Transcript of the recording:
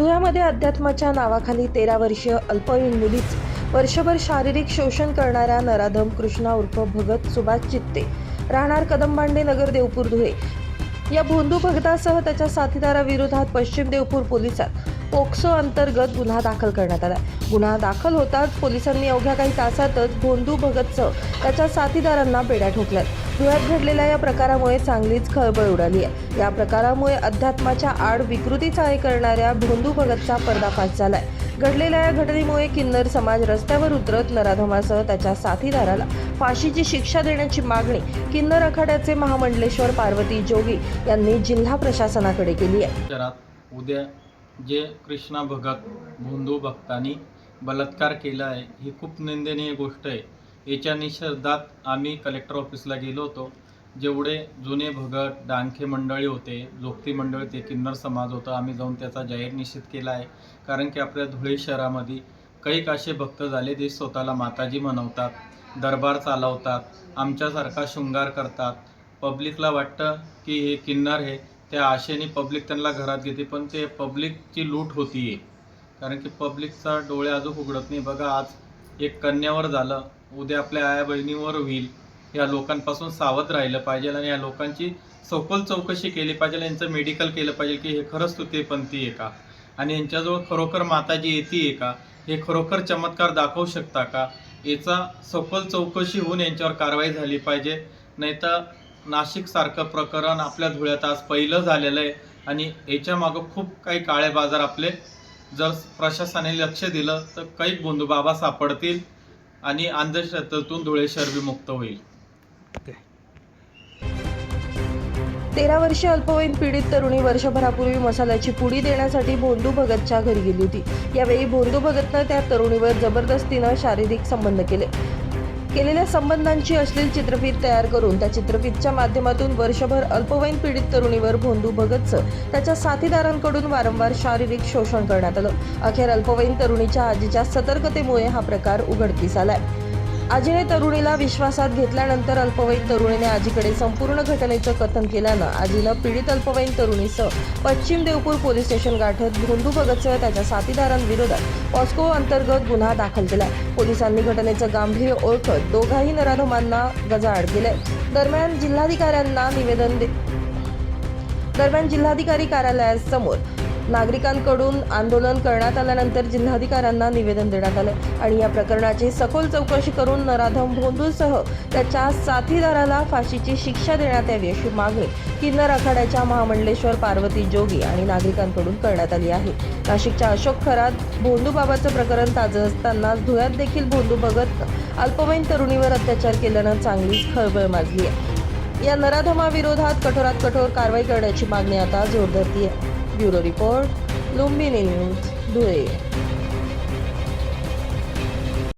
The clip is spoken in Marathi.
धुळ्यामध्ये अध्यात्माच्या नावाखाली 13 वर्षीय अल्पवयीन मुलीच वर्षभर शारीरिक शोषण करणाऱ्या नराधम कृष्णा उर्फ भगत सुभाष चित्ते राहणार कदमबांडे नगर देवपूर धुळे या भोंदू भगतासह त्याच्या साथीदाराविरोधात पश्चिम देवपूर पोलिसात पोक्सो अंतर्गत गुन्हा दाखल करण्यात आला। गुन्हा दाखल होताच पोलिसांनी अवघ्या काही तासातच भोंदू भगतसह त्याच्या साथीदारांना बेड्या ठोकल्यात। धुळ्यात घडलेल्या या प्रकारामुळे चांगलीच खळबळ उडाली आहे। या प्रकारामुळे अध्यात्माच्या आड विकृती चाळे करणाऱ्या भोंदू भगतचा पर्दाफाश झालाय। घडलेल्या या घटनेमुळे किन्नर समाज रस्त्यावर उतरत नराधमासह त्याच्या साथीदाराला फाशीची शिक्षा देण्याची मागणी किन्नर आखाड्याचे महामंडलेश्वर पार्वती जोगी यांनी जिल्हा प्रशासनाकडे केली आहे। उद्या जे कृष्णा भगत भोंदू भक्तांनी बलात्कार केला आहे ही खूप निंदनीय गोष्ट आहे। याच्या निषेधात आम्ही कलेक्टर ऑफिसला गेलो होतो। जेवढे जुने भगत डांखे मंडळी होते, जोगती मंडळी ते किन्नर समाज होता, आम्ही जाऊन त्याचा जाहीर निषेध केला आहे। कारण की आपल्या धुळे शहरामध्ये काही असे भक्त झाले जे स्वतःला माताजी म्हणवतात, दरबार चालवतात, आमच्यासारखा शृंगार करतात। पब्लिकला वाटतं की हे किन्नर आहे, त्या आशेने पब्लिक त्यांना घरात घेते, पण ते पब्लिकची लूट होतीये। कारण की पब्लिकचा डोळे अजून उघडत नाही। बघा, आज एक कन्यावर झालं, उद्या आपल्या आया बहिणीवर होईल। या लोकांपासून सावध राहिलं पाहिजे आणि या लोकांची सखोल चौकशी केली पाहिजे। यांचं मेडिकल केलं पाहिजे की हे खरंच तृतीयपंथी आहे का, आणि यांच्याजवळ खरोखर माताजी येते का, हे खरोखर चमत्कार दाखवू शकता का, याचा सखोल चौकशी होऊन यांच्यावर कारवाई झाली पाहिजे। नाहीतर नाशिकसारखं प्रकरण आपल्या धुळ्यात आज पहिलं झालेलं आहे आणि याच्या मागं खूप काही काळे बाजार आपले जर प्रशासनाने लक्ष दिलं तर काही भोंदू बाबा सापडतील आणि अंधश्रद्धेतून धुळे शहर विमुक्त होईल। 13 वर्षीय अल्पवयीन पीडित तरुणी वर्षभरापूर्वी मसाल्याची पुडी देण्यासाठी भोंदू भगतच्या घरी गेली होती। यावेळी भोंदू भगतनं त्या तरुणीवर जबरदस्तीनं शारीरिक संबंध केलेल्या संबंधांची अश्लील चित्रफित तयार करून त्या चित्रफितच्या माध्यमातून वर्षभर अल्पवयीन पीडित तरुणीवर भोंदू भगतसह त्याच्या साथीदारांकडून वारंवार शारीरिक शोषण करण्यात आलं। अखेर अल्पवयीन तरुणीच्या आजीच्या सतर्कतेमुळे हा प्रकार उघडकीस आलाय। आजीने तरुणीला विश्वासात घेतल्यानंतर अल्पवयीन तरुणीने आजीकडे संपूर्ण घटनेचं कथन केल्यानं आजीनं पीडित अल्पवयीन तरुणीसह पश्चिम देवपूर पोलीस स्टेशन गाठत भोंदू भगतसह त्याच्या साथीदारांविरोधात पॉस्को अंतर्गत गुन्हा दाखल केला। पोलिसांनी घटनेचं गांभीर्य ओळखत दोघाही नराधमांना गजाआड केलंय। दरम्यान जिल्हाधिकारी कार्यालयासमोर नागरिकांकडून आंदोलन करण्यात आल्यानंतर जिल्हाधिकाऱ्यांना निवेदन देण्यात आले आणि या प्रकरणाची सखोल चौकशी करून नराधम भोंदूसह त्याच्या साथीदाराला फाशीची शिक्षा देण्यात यावी अशी मागणी किन्नर आखाड्याच्या महामंडलेश्वर पार्वती जोगी आणि नागरिकांकडून करण्यात आली आहे। नाशिकच्या अशोक खरात भोंदूबाबाचं प्रकरण ताजं असताना धुळ्यात देखील भोंदू भगत अल्पवयीन तरुणीवर अत्याचार केल्यानं चांगलीच खळबळ माजली आहे। या नराधमाविरोधात कठोरात कठोर कारवाई करण्याची मागणी आता जोर धरती आहे। Bureau report, Lumbini news, Dhule.